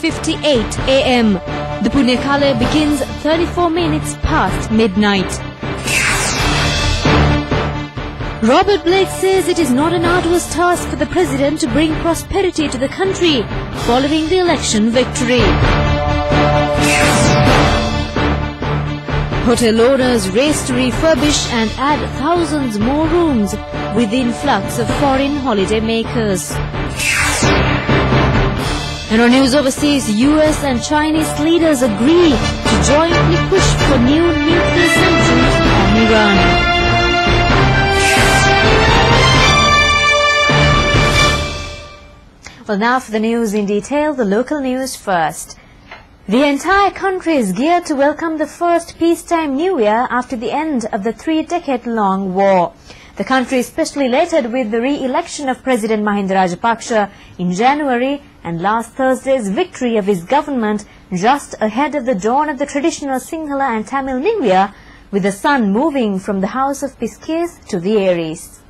6:58 a.m. The Punyakala begins 34 minutes past midnight. Robert Blake says it is not an arduous task for the President to bring prosperity to the country following the election victory. Hotel owners race to refurbish and add thousands more rooms with the influx of foreign holiday makers. And on news overseas, US and Chinese leaders agree to jointly push for new nuclear sanctions on Iran. Well, now for the news in detail, the local news first. The entire country is geared to welcome the first peacetime New Year after the end of the 3-decade-long war. The country is especially elated with the re-election of President Mahinda Rajapaksa in January and last Thursday's victory of his government just ahead of the dawn of the traditional Sinhala and Tamil New Year, with the sun moving from the house of Pisces to the Aries.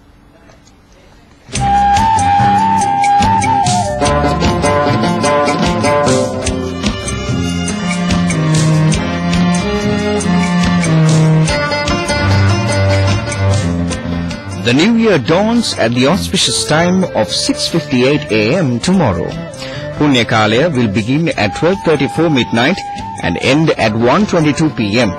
The New Year dawns at the auspicious time of 6:58 a.m. tomorrow. Punyakalaya will begin at 12:34 midnight and end at 1:22 p.m.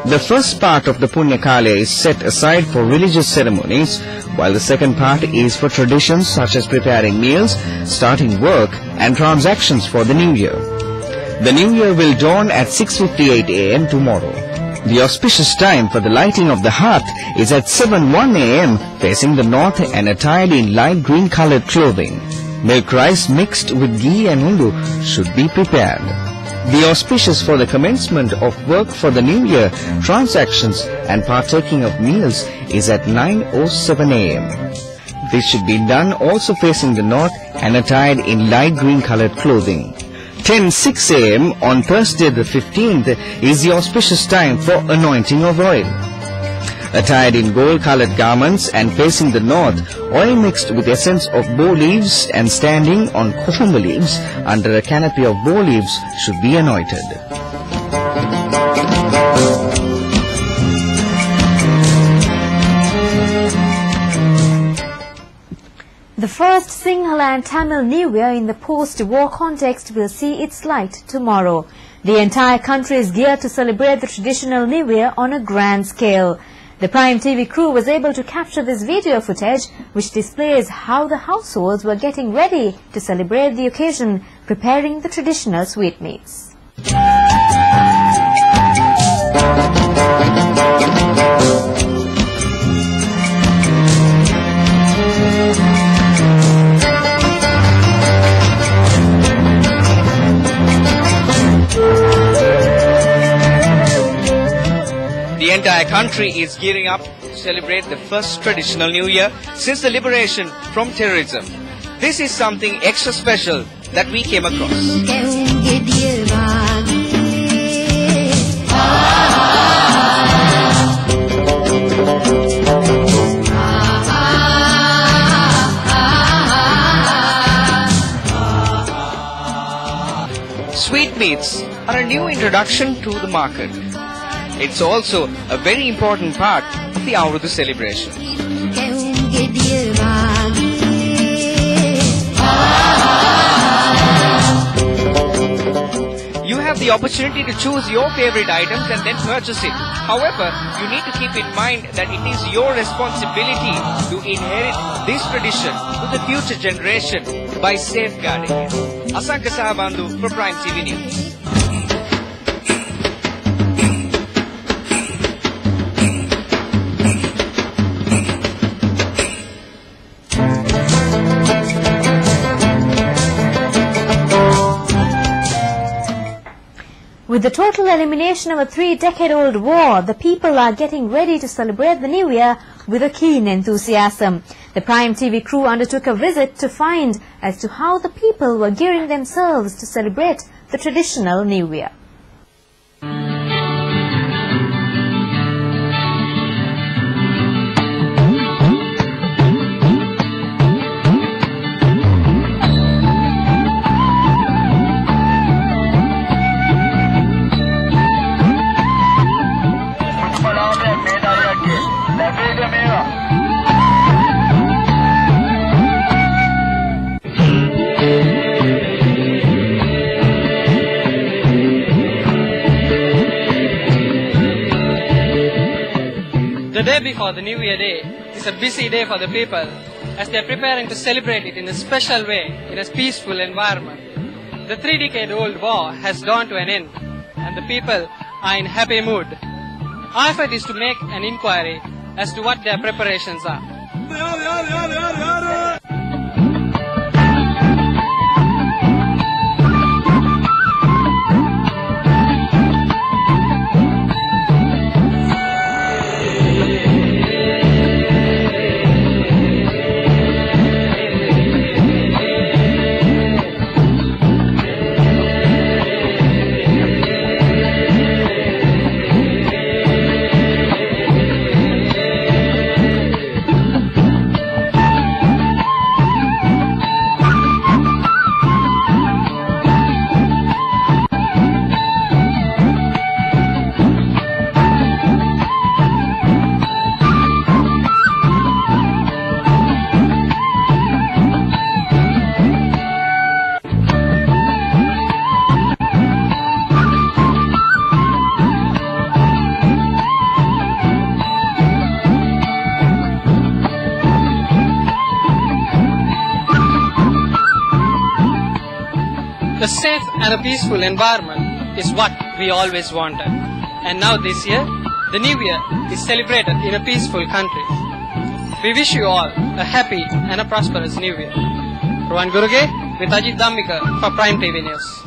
The first part of the Punyakalaya is set aside for religious ceremonies, while the second part is for traditions such as preparing meals, starting work and transactions for the New Year. The New Year will dawn at 6:58 a.m. tomorrow. The auspicious time for the lighting of the hearth is at 7:01 a.m. facing the north and attired in light green colored clothing. Milk rice mixed with ghee and undu should be prepared. The auspicious for the commencement of work for the New Year, transactions and partaking of meals is at 9:07 a.m. This should be done also facing the north and attired in light green colored clothing. 10:06 a.m. on Thursday the 15th is the auspicious time for anointing of oil. Attired in gold-colored garments and facing the north, oil mixed with essence of bo leaves and standing on cucumber leaves under a canopy of bo leaves should be anointed. The first Sinhala and Tamil New Year in the post-war context will see its light tomorrow. The entire country is geared to celebrate the traditional New Year on a grand scale. The Prime TV crew was able to capture this video footage, which displays how the households were getting ready to celebrate the occasion, preparing the traditional sweetmeats. The entire country is gearing up to celebrate the first traditional New Year since the liberation from terrorism. This is something extra special that we came across. Sweetmeats are a new introduction to the market. It's also a very important part of the Avrudhu celebration. You have the opportunity to choose your favorite items and then purchase it. However, you need to keep in mind that it is your responsibility to inherit this tradition to the future generation by safeguarding it. Asanka Sahabandhu for Prime TV News. With the total elimination of a 3-decade-old war, the people are getting ready to celebrate the New Year with a keen enthusiasm. The Prime TV crew undertook a visit to find as to how the people were gearing themselves to celebrate the traditional New Year. day before the New Year Day is a busy day for the people as they are preparing to celebrate it in a special way, in a peaceful environment. The 3-decade-old war has drawn to an end and the people are in happy mood. Our effort is to make an inquiry as to what their preparations are. A safe and a peaceful environment is what we always wanted. And now this year, the New Year is celebrated in a peaceful country. We wish you all a happy and a prosperous New Year. Rohan Guruge with Ajit Dhammika for Prime TV News.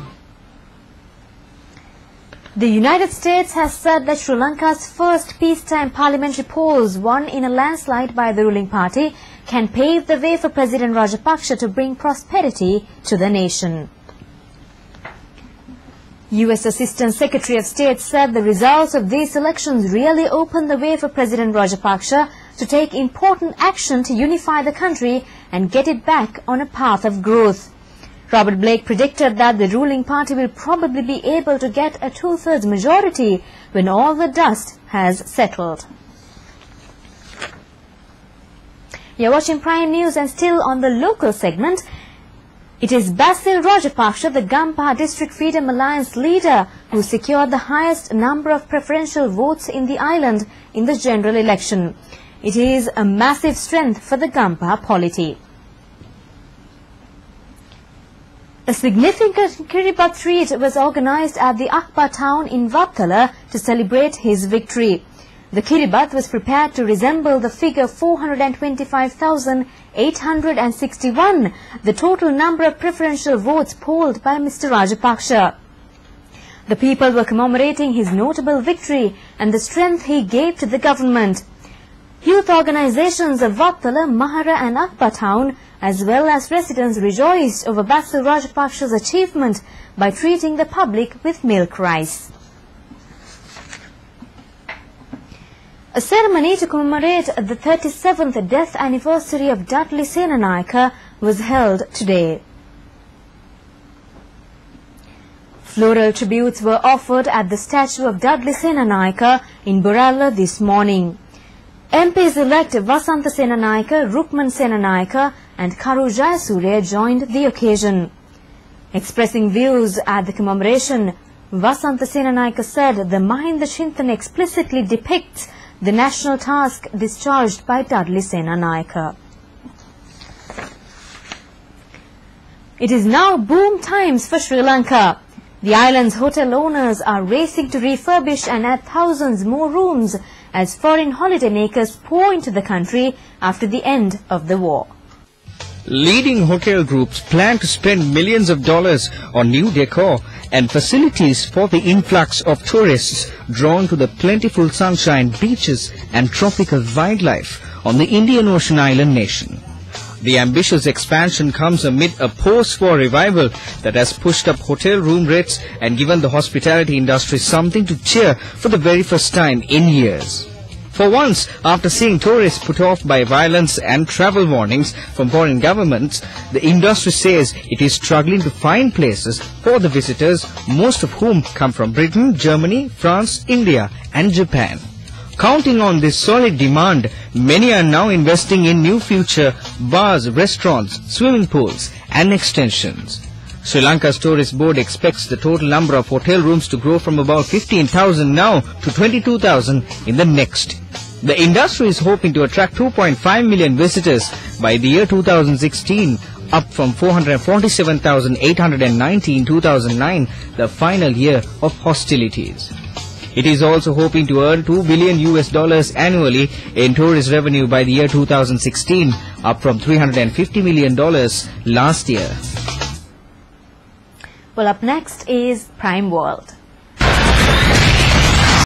The United States has said that Sri Lanka's first peacetime parliamentary polls won in a landslide by the ruling party can pave the way for President Rajapaksa to bring prosperity to the nation. U.S. Assistant Secretary of State said the results of these elections really opened the way for President Rajapaksa to take important action to unify the country and get it back on a path of growth. Robert Blake predicted that the ruling party will probably be able to get a 2/3 majority when all the dust has settled. You're watching Prime News, and still on the local segment, it is Basil Rajapaksa, the Gampaha District Freedom Alliance leader, who secured the highest number of preferential votes in the island in the general election. It is a massive strength for the Gampaha polity. A significant Kiribat treat was organized at the Akbar town in Vattala to celebrate his victory. The Kiribat was prepared to resemble the figure 425,861, the total number of preferential votes polled by Mr. Rajapaksa. The people were commemorating his notable victory and the strength he gave to the government. Youth organizations of Vattala, Mahara and Akbar town, as well as residents, rejoiced over Basil Rajapaksa's achievement by treating the public with milk rice. A ceremony to commemorate the 37th death anniversary of Dudley Senanayake was held today. Floral tributes were offered at the statue of Dudley Senanayake in Boralla this morning. MPs-elect Vasantha Senanayake, Rukman Senanayake and Karu Jayasuriya joined the occasion. Expressing views at the commemoration, Vasantha Senanayake said the Mahinda Chintan explicitly depicts the national task discharged by Dudley Senanayake. It is now boom times for Sri Lanka. The island's hotel owners are racing to refurbish and add thousands more rooms as foreign holidaymakers pour into the country after the end of the war. Leading hotel groups plan to spend millions of dollars on new decor and facilities for the influx of tourists drawn to the plentiful sunshine, beaches and tropical wildlife on the Indian Ocean island nation. The ambitious expansion comes amid a post-war revival that has pushed up hotel room rates and given the hospitality industry something to cheer for the very first time in years. For once, after seeing tourists put off by violence and travel warnings from foreign governments, the industry says it is struggling to find places for the visitors, most of whom come from Britain, Germany, France, India and Japan. Counting on this solid demand, many are now investing in new future bars, restaurants, swimming pools and extensions. Sri Lanka's Tourist Board expects the total number of hotel rooms to grow from about 15,000 now to 22,000 in the next The industry is hoping to attract 2.5 million visitors by the year 2016, up from 447,890 in 2009, the final year of hostilities. It is also hoping to earn $2 billion annually in tourist revenue by the year 2016, up from $350 million last year. Well, up next is Prime World.